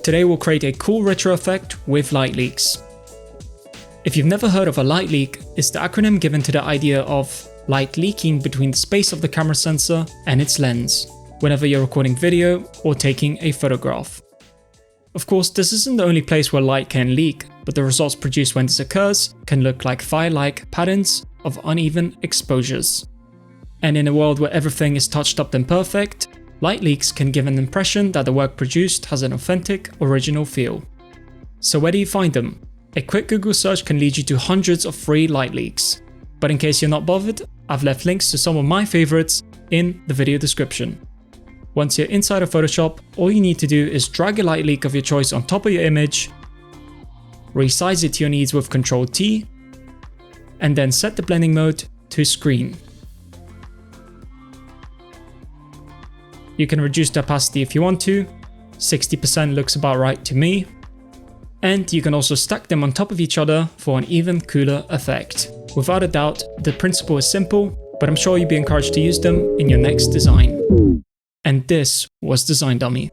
Today we'll create a cool retro effect with light leaks. If you've never heard of a light leak, it's the acronym given to the idea of light leaking between the space of the camera sensor and its lens, whenever you're recording video or taking a photograph. Of course, this isn't the only place where light can leak, but the results produced when this occurs can look like fire-like patterns of uneven exposures. And in a world where everything is touched up and perfect, light leaks can give an impression that the work produced has an authentic, original feel. So where do you find them? A quick Google search can lead you to hundreds of free light leaks. But in case you're not bothered, I've left links to some of my favorites in the video description. Once you're inside of Photoshop, all you need to do is drag a light leak of your choice on top of your image, resize it to your needs with Ctrl+T, and then set the blending mode to screen. You can reduce the opacity if you want to, 60% looks about right to me. And you can also stack them on top of each other for an even cooler effect. Without a doubt, the principle is simple, but I'm sure you'll be encouraged to use them in your next design. And this was Design Dummy.